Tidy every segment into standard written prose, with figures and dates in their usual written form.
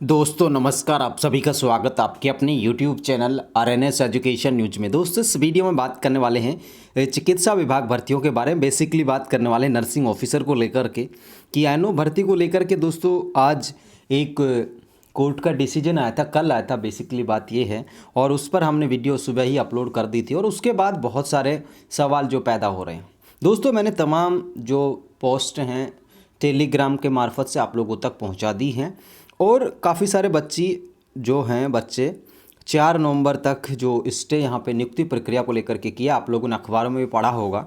दोस्तों नमस्कार, आप सभी का स्वागत आपके अपने YouTube channel RNS education news में। दोस्तों इस वीडियो में बात करने वाले हैं चिकित्सा विभाग भर्तियों के बारे में। बेसिकली बात करने वाले हैं नर्सिंग ऑफिसर को लेकर के कि एनओ भर्ती को लेकर के। दोस्तों आज एक कोर्ट का डिसीजन आया था, कल आया था। बेसिकली बात ये है और उस पर हमने वीडियो सुबह ही अपलोड कर दी थी और उसके बाद बहुत सारे सवाल जो पैदा हो रहे हैं। दोस्तों मैंने तमाम जो पोस्ट हैं टेलीग्राम के मार्फत से आप लोगों तक पहुंचा दी हैं और काफ़ी सारे बच्चे 4 नवंबर तक जो स्टे यहाँ पे नियुक्ति प्रक्रिया को लेकर के किया, आप लोगों ने अखबारों में भी पढ़ा होगा,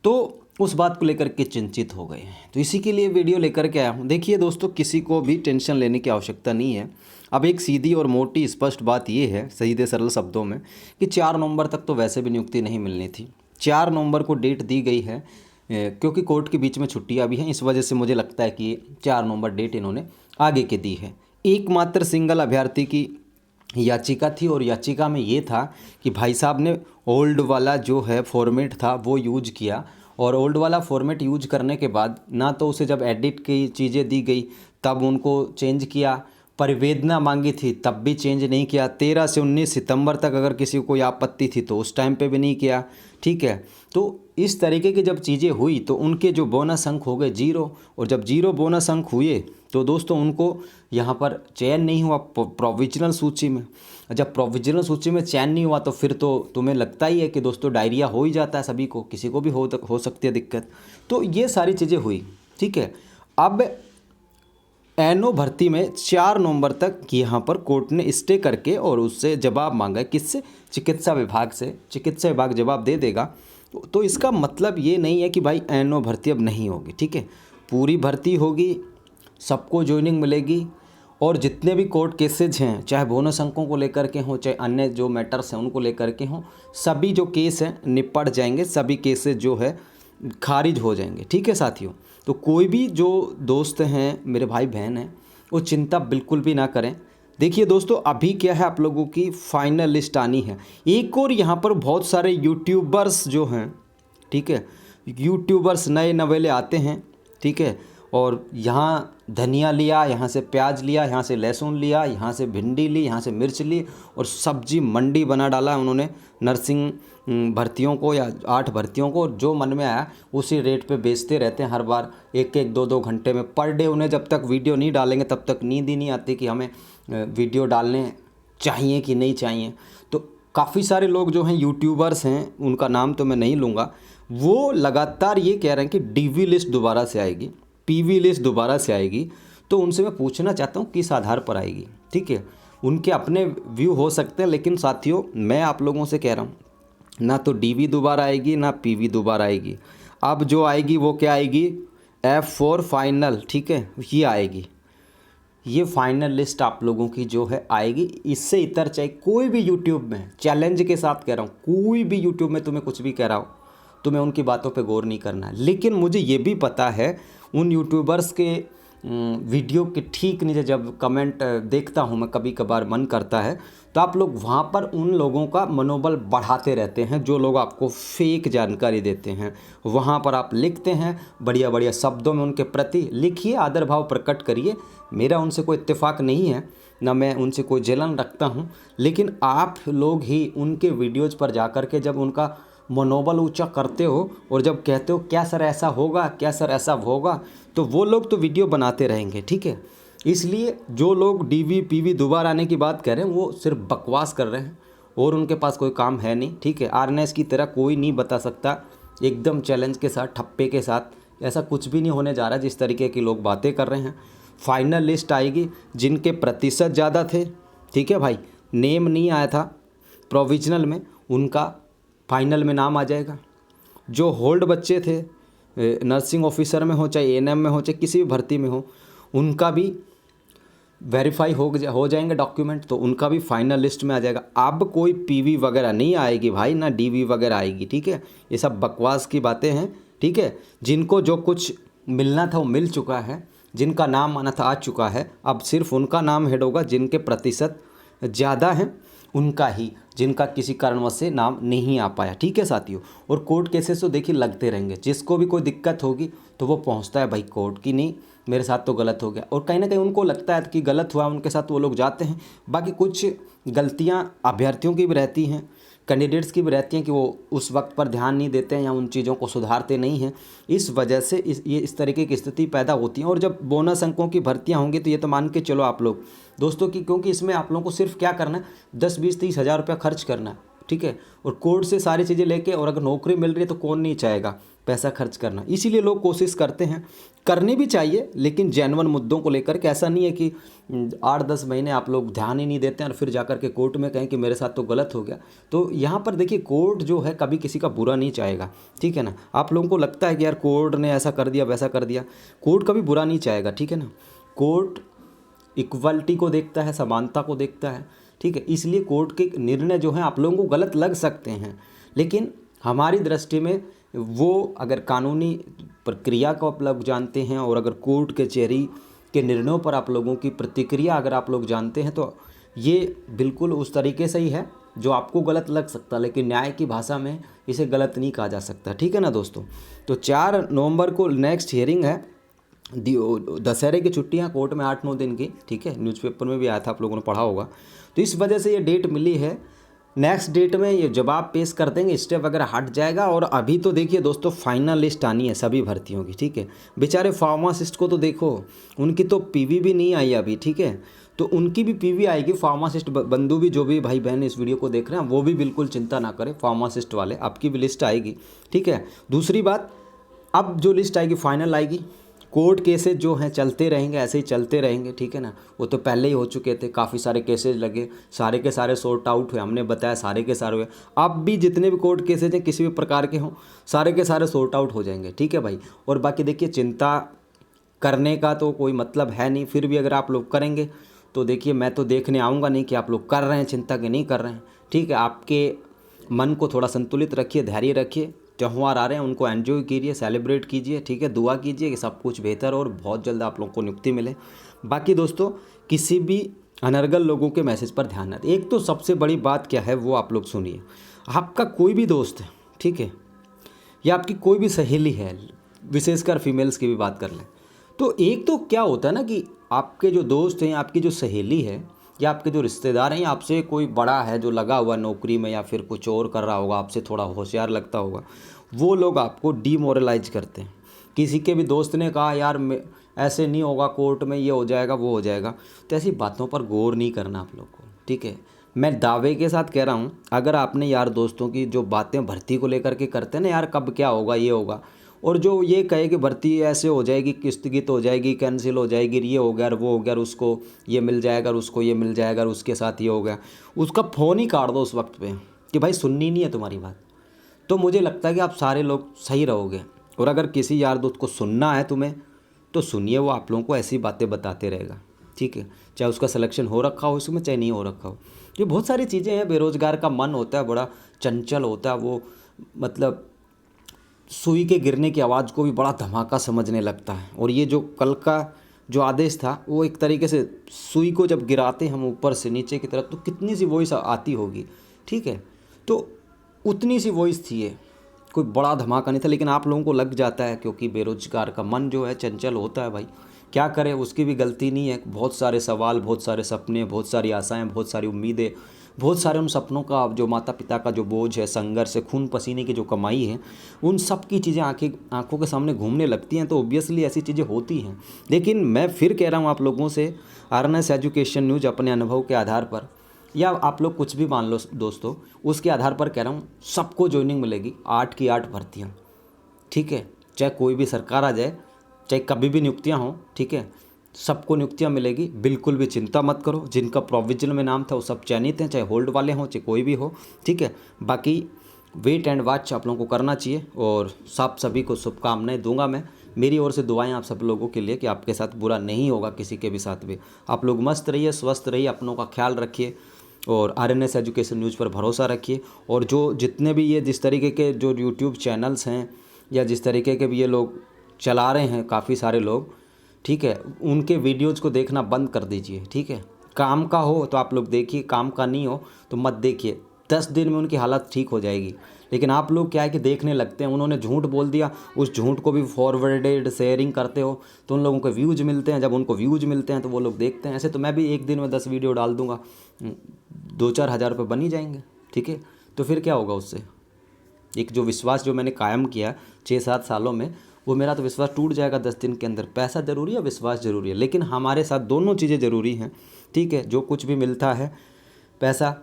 तो उस बात को लेकर के चिंतित हो गए हैं। तो इसी के लिए वीडियो लेकर के आया हूँ। देखिए दोस्तों, किसी को भी टेंशन लेने की आवश्यकता नहीं है। अब एक सीधी और मोटी स्पष्ट बात ये है, सीधे सरल शब्दों में, कि 4 नवंबर तक तो वैसे भी नियुक्ति नहीं मिलनी थी। 4 नवंबर को डेट दी गई है क्योंकि कोर्ट के बीच में छुट्टियां भी हैं, इस वजह से मुझे लगता है कि 4 नवंबर डेट इन्होंने आगे के दी है। एकमात्र सिंगल अभ्यर्थी की याचिका थी और याचिका में ये था कि भाई साहब ने ओल्ड वाला जो है फॉर्मेट था वो यूज किया और ओल्ड वाला फॉर्मेट यूज करने के बाद ना तो उसे जब एडिट की चीज़ें दी गई तब उनको चेंज किया, परिवेदना मांगी थी तब भी चेंज नहीं किया, 13 से 19 सितंबर तक अगर किसी को कोई आपत्ति थी तो उस टाइम पे भी नहीं किया। ठीक है, तो इस तरीके की जब चीज़ें हुई तो उनके जो बोनस अंक हो गए 0, और जब 0 बोनस अंक हुए तो दोस्तों उनको यहाँ पर चयन नहीं हुआ प्रोविजनल सूची में। जब प्रोविजनल सूची में चयन नहीं हुआ तो फिर तो तुम्हें लगता ही है कि दोस्तों डायरिया हो ही जाता है, सभी को, किसी को भी हो सकती है दिक्कत। तो ये सारी चीज़ें हुई। ठीक है, अब एनओ भर्ती में 4 नवंबर तक यहाँ पर कोर्ट ने स्टे करके और उससे जवाब मांगा। किससे? चिकित्सा विभाग से। चिकित्सा विभाग जवाब दे देगा तो इसका मतलब ये नहीं है कि भाई एनओ भर्ती अब नहीं होगी। ठीक है, पूरी भर्ती होगी, सबको ज्वाइनिंग मिलेगी और जितने भी कोर्ट केसेज हैं, चाहे बोनस अंकों को लेकर के हों, चाहे अन्य जो मैटर्स हैं उनको लेकर के हों, सभी जो केस हैं निपट जाएंगे, सभी केसेज जो है खारिज हो जाएंगे। ठीक है साथियों, तो कोई भी जो दोस्त हैं, मेरे भाई बहन हैं, वो चिंता बिल्कुल भी ना करें। देखिए दोस्तों, अभी क्या है, आप लोगों की फाइनल लिस्ट आनी है। एक और यहाँ पर बहुत सारे यूट्यूबर्स जो हैं, ठीक है, यूट्यूबर्स नए नवेले आते हैं, ठीक है, और यहाँ धनिया लिया, यहाँ से प्याज लिया, यहाँ से लहसुन लिया, यहाँ से भिंडी ली, यहाँ से मिर्च ली और सब्जी मंडी बना डाला है उन्होंने नर्सिंग भर्तियों को या 8 भर्तियों को। जो मन में आया उसी रेट पे बेचते रहते हैं हर बार, 1-1, 2-2 घंटे में पर डे। उन्हें जब तक वीडियो नहीं डालेंगे तब तक नींद ही नहीं आती कि हमें वीडियो डालने चाहिए कि नहीं चाहिए। तो काफ़ी सारे लोग जो हैं यूट्यूबर्स हैं, उनका नाम तो मैं नहीं लूँगा, वो लगातार ये कह रहे हैं कि डीवी लिस्ट दोबारा से आएगी, पीवी लिस्ट दोबारा से आएगी। तो उनसे मैं पूछना चाहता हूँ किस आधार पर आएगी। ठीक है, उनके अपने व्यू हो सकते हैं, लेकिन साथियों मैं आप लोगों से कह रहा हूँ, ना तो डीवी दोबारा आएगी ना पीवी दोबारा आएगी। अब जो आएगी वो क्या आएगी? F4 final. ठीक है, ये आएगी, ये फाइनल लिस्ट आप लोगों की जो है आएगी। इससे इतर चाहे कोई भी यूट्यूब में, चैलेंज के साथ कह रहा हूँ, कोई भी यूट्यूब में तुम्हें कुछ भी कह रहा हो, तुम्हें उनकी बातों पे गौर नहीं करना है। लेकिन मुझे ये भी पता है उन यूट्यूबर्स के वीडियो के ठीक नीचे जब कमेंट देखता हूँ मैं, कभी कभार मन करता है, तो आप लोग वहाँ पर उन लोगों का मनोबल बढ़ाते रहते हैं जो लोग आपको फेक जानकारी देते हैं। वहाँ पर आप लिखते हैं बढ़िया बढ़िया शब्दों में उनके प्रति लिखिए, आदर भाव प्रकट करिए। मेरा उनसे कोई इत्तेफाक नहीं है, ना मैं उनसे कोई जलन रखता हूँ, लेकिन आप लोग ही उनके वीडियोज़ पर जा कर के जब उनका मनोबल ऊंचा करते हो और जब कहते हो क्या सर ऐसा होगा, क्या सर ऐसा होगा, तो वो लोग तो वीडियो बनाते रहेंगे। ठीक है, इसलिए जो लोग डीवी पीवी दोबारा आने की बात कर रहे हैं वो सिर्फ बकवास कर रहे हैं और उनके पास कोई काम है नहीं। ठीक है, आरएनएस की तरह कोई नहीं बता सकता एकदम चैलेंज के साथ, ठप्पे के साथ, ऐसा कुछ भी नहीं होने जा रहा जिस तरीके की लोग बातें कर रहे हैं। फाइनल लिस्ट आएगी, जिनके प्रतिशत ज़्यादा थे, ठीक है भाई, नेम नहीं आया था प्रोविजनल में, उनका फाइनल में नाम आ जाएगा। जो होल्ड बच्चे थे, नर्सिंग ऑफिसर में हो, चाहे एएनएम में हो, चाहे किसी भी भर्ती में हो, उनका भी वेरीफाई हो जाएंगे डॉक्यूमेंट, तो उनका भी फाइनल लिस्ट में आ जाएगा। अब कोई पीवी वगैरह नहीं आएगी भाई, ना डीवी वगैरह आएगी। ठीक है, ये सब बकवास की बातें हैं। ठीक है, जिनको जो कुछ मिलना था वो मिल चुका है, जिनका नाम आना था आ चुका है। अब सिर्फ उनका नाम हेड होगा, जिनके प्रतिशत ज़्यादा हैं उनका ही। जिनका किसी कारणवश से नाम नहीं आ पाया। ठीक है साथियों, और कोर्ट केसेस तो देखिए लगते रहेंगे, जिसको भी कोई दिक्कत होगी तो वो पहुंचता है भाई कोर्ट की, नहीं मेरे साथ तो गलत हो गया, और कहीं ना कहीं उनको लगता है कि गलत हुआ उनके साथ, वो लोग जाते हैं। बाकी कुछ गलतियां अभ्यर्थियों की भी रहती हैं, कैंडिडेट्स की भी रहती हैं कि वो उस वक्त पर ध्यान नहीं देते हैं या उन चीज़ों को सुधारते नहीं हैं। इस वजह से इस तरीके की स्थिति पैदा होती है। और जब बोनस अंकों की भर्तियां होंगी तो ये तो मान के चलो आप लोग दोस्तों कि, क्योंकि इसमें आप लोगों को सिर्फ क्या करना है, 10-20-30 हज़ार रुपया खर्च करना है। ठीक है, और कोर्ट से सारी चीज़ें लेके, और अगर नौकरी मिल रही है तो कौन नहीं चाहेगा पैसा खर्च करना। इसीलिए लोग कोशिश करते हैं, करनी भी चाहिए, लेकिन जेन्युइन मुद्दों को लेकर के। ऐसा नहीं है कि 8-10 महीने आप लोग ध्यान ही नहीं देते हैं और फिर जाकर के कोर्ट में कहें कि मेरे साथ तो गलत हो गया। तो यहाँ पर देखिए, कोर्ट जो है कभी किसी का बुरा नहीं चाहेगा। ठीक है ना, आप लोगों को लगता है कि यार कोर्ट ने ऐसा कर दिया वैसा कर दिया, कोर्ट कभी बुरा नहीं चाहेगा। ठीक है ना, कोर्ट इक्वलिटी को देखता है, समानता को देखता है। ठीक है, इसलिए कोर्ट के निर्णय जो हैं आप लोगों को गलत लग सकते हैं, लेकिन हमारी दृष्टि में वो अगर कानूनी प्रक्रिया को आप लोग जानते हैं, और अगर कोर्ट कचहरी के निर्णयों पर आप लोगों की प्रतिक्रिया अगर आप लोग जानते हैं, तो ये बिल्कुल उस तरीके से ही है जो आपको गलत लग सकता, लेकिन न्याय की भाषा में इसे गलत नहीं कहा जा सकता। ठीक है ना दोस्तों, तो 4 नवंबर को नेक्स्ट हियरिंग है। दशहरे की छुट्टियां कोर्ट में 8-9 दिन की। ठीक है, न्यूज़पेपर में भी आया था, आप लोगों ने पढ़ा होगा। तो इस वजह से ये डेट मिली है। नेक्स्ट डेट में ये जवाब पेश कर देंगे, स्टेप वगैरह हट जाएगा। और अभी तो देखिए दोस्तों, फाइनल लिस्ट आनी है सभी भर्तियों की। ठीक है, बेचारे फार्मासिस्ट को तो देखो, उनकी तो पीवी भी नहीं आई अभी। ठीक है, तो उनकी भी पीवी आएगी। फार्मासिस्ट बंधु भी, जो भी भाई बहन इस वीडियो को देख रहे हैं, वो भी बिल्कुल चिंता ना करें, फार्मासिस्ट वाले आपकी भी लिस्ट आएगी। ठीक है, दूसरी बात, अब जो लिस्ट आएगी फाइनल आएगी। कोर्ट केसेस जो हैं चलते रहेंगे, ऐसे ही चलते रहेंगे। ठीक है ना, वो तो पहले ही हो चुके थे, काफ़ी सारे केसेस लगे, सारे के सारे सॉर्ट आउट हुए, हमने बताया सारे के सारे हुए। अब भी जितने भी कोर्ट केसेज हैं किसी भी प्रकार के हों, सारे के सारे सॉर्ट आउट हो जाएंगे। ठीक है भाई, और बाकी देखिए, चिंता करने का तो कोई मतलब है नहीं, फिर भी अगर आप लोग करेंगे तो देखिए, मैं तो देखने आऊँगा नहीं कि आप लोग कर रहे हैं चिंता कि नहीं कर रहे हैं। ठीक है, आपके मन को थोड़ा संतुलित रखिए, धैर्य रखिए, त्यौहार आ रहे हैं उनको एंजॉय कीजिए, सेलिब्रेट कीजिए। ठीक है, दुआ कीजिए कि सब कुछ बेहतर और बहुत जल्द आप लोगों को नियुक्ति मिले। बाकी दोस्तों, किसी भी अनर्गल लोगों के मैसेज पर ध्यान न दें। एक तो सबसे बड़ी बात क्या है वो आप लोग सुनिए। आपका कोई भी दोस्त है, ठीक है, या आपकी कोई भी सहेली है, विशेषकर फीमेल्स की भी बात कर लें, तो एक तो क्या होता है ना कि आपके जो दोस्त हैं, आपकी जो सहेली है, या आपके जो रिश्तेदार हैं, या आपसे कोई बड़ा है जो लगा हुआ नौकरी में या फिर कुछ और कर रहा होगा, आपसे थोड़ा होशियार लगता होगा, वो लोग आपको डीमोरलाइज करते हैं। किसी के भी दोस्त ने कहा यार ऐसे नहीं होगा, कोर्ट में ये हो जाएगा वो हो जाएगा, तो ऐसी बातों पर गौर नहीं करना आप लोग को। ठीक है, मैं दावे के साथ कह रहा हूँ, अगर आपने यार दोस्तों की जो बातें भर्ती को लेकर के करते हैं ना, यार कब क्या होगा ये होगा, और जो ये कहे कि भर्ती ऐसे हो जाएगी, किस्त हो जाएगी, कैंसिल हो जाएगी, ये हो गया वो हो गया, उसको ये मिल जाएगा, उसको ये मिल जाएगा, उसके साथ ये हो गया, उसका फ़ोन ही काट दो उस वक्त पे कि भाई सुननी नहीं है तुम्हारी बात। तो मुझे लगता है कि आप सारे लोग सही रहोगे। और अगर किसी यार दोस्त को सुनना है तुम्हें, तो सुनिए, वो आप लोगों को ऐसी बातें बताते रहेगा। ठीक है, चाहे उसका सिलेक्शन हो रखा हो उसमें, चाहे नहीं हो रखा हो। ये बहुत सारी चीज़ें हैं। बेरोज़गार का मन होता है, बड़ा चंचल होता है, वो मतलब सुई के गिरने की आवाज़ को भी बड़ा धमाका समझने लगता है। और ये जो कल का जो आदेश था, वो एक तरीके से सुई को जब गिराते हम ऊपर से नीचे की तरफ, तो कितनी सी वॉइस आती होगी। ठीक है, तो उतनी सी वॉइस थी ये, कोई बड़ा धमाका नहीं था। लेकिन आप लोगों को लग जाता है, क्योंकि बेरोजगार का मन जो है चंचल होता है भाई, क्या करे, उसकी भी गलती नहीं है। बहुत सारे सवाल, बहुत सारे सपने, बहुत सारी आशाएं, बहुत सारी उम्मीदें, बहुत सारे उन सपनों का जो माता पिता का जो बोझ है, संघर्ष है, खून पसीने की जो कमाई है, उन सब की चीज़ें आंखों के सामने घूमने लगती हैं, तो ऑब्वियसली ऐसी चीज़ें होती हैं। लेकिन मैं फिर कह रहा हूँ आप लोगों से, आरएनएस एजुकेशन न्यूज़ अपने अनुभव के आधार पर, या आप लोग कुछ भी मान लो दोस्तों, उसके आधार पर कह रहा हूँ, सबको ज्वाइनिंग मिलेगी, 8 की 8 भर्तियाँ। ठीक है, चाहे कोई भी सरकार आ जाए, चाहे कभी भी नियुक्तियाँ हों, ठीक है, सबको नियुक्तियाँ मिलेगी। बिल्कुल भी चिंता मत करो। जिनका प्रोविजन में नाम था वो सब चयनित हैं, चाहे होल्ड वाले हों चाहे कोई भी हो। ठीक है, बाकी वेट एंड वॉच आप लोगों को करना चाहिए, और सब सभी को शुभकामनाएं दूंगा मैं। मेरी ओर से दुआएं आप सब लोगों के लिए कि आपके साथ बुरा नहीं होगा, किसी के भी साथ भी। आप लोग मस्त रहिए, स्वस्थ रहिए, अपनों का ख्याल रखिए, और आरएनएस एजुकेशन न्यूज़ पर भरोसा रखिए। और जो जितने भी ये जिस तरीके के जो यूट्यूब चैनल्स हैं, या जिस तरीके के भी ये लोग चला रहे हैं, काफ़ी सारे लोग, ठीक है, उनके वीडियोज़ को देखना बंद कर दीजिए। ठीक है, काम का हो तो आप लोग देखिए, काम का नहीं हो तो मत देखिए। 10 दिन में उनकी हालत ठीक हो जाएगी। लेकिन आप लोग क्या है कि देखने लगते हैं, उन्होंने झूठ बोल दिया, उस झूठ को भी फॉरवर्डेड शेयरिंग करते हो तो उन लोगों को व्यूज़ मिलते हैं। जब उनको व्यूज़ मिलते हैं तो वो लोग देखते हैं। ऐसे तो मैं भी एक दिन में 10 वीडियो डाल दूंगा, 2-4 हज़ार रुपये बन ही जाएंगे, ठीक है। तो फिर क्या होगा उससे? एक जो विश्वास जो मैंने कायम किया 6-7 सालों में, वो मेरा तो विश्वास टूट जाएगा 10 दिन के अंदर। पैसा ज़रूरी है, विश्वास ज़रूरी है, लेकिन हमारे साथ दोनों चीज़ें ज़रूरी हैं, ठीक है। जो कुछ भी मिलता है पैसा,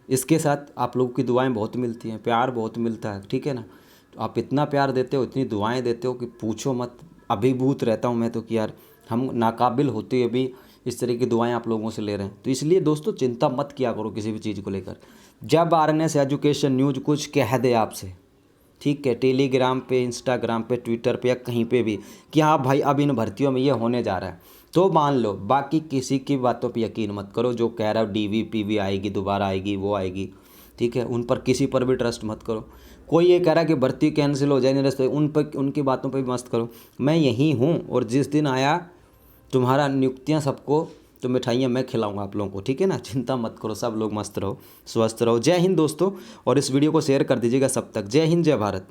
इसके साथ आप लोगों की दुआएं बहुत मिलती हैं, प्यार बहुत मिलता है, ठीक है ना। तो आप इतना प्यार देते हो, इतनी दुआएं देते हो कि पूछो मत। अभिभूत रहता हूँ मैं तो कि यार हम नाकाबिल होते हुए भी इस तरह की दुआएं आप लोगों से ले रहे हैं। तो इसलिए दोस्तों चिंता मत किया करो किसी भी चीज़ को लेकर। जब आरएनएस एजुकेशन न्यूज़ कुछ कह दे आपसे, ठीक है, टेलीग्राम पे, इंस्टाग्राम पे, ट्विटर पे या कहीं पे भी कि हाँ भाई अब इन भर्तियों में ये होने जा रहा है, तो मान लो। बाकी किसी की बातों पे यकीन मत करो। जो कह रहा है डीवी पीवी आएगी, दोबारा आएगी, वो आएगी, ठीक है, उन पर किसी पर भी ट्रस्ट मत करो। कोई ये कह रहा है कि भर्ती कैंसिल हो जाए निरस्त, उन पर उनकी बातों पर भी मस्त करो। मैं यहीं हूँ और जिस दिन आया तुम्हारा नियुक्तियाँ सबको तो मिठाइयाँ मैं खिलाऊंगा आप लोगों को, ठीक है ना। चिंता मत करो, सब लोग मस्त रहो, स्वस्थ रहो। जय हिंद दोस्तों, और इस वीडियो को शेयर कर दीजिएगा सब तक। जय हिंद, जय भारत।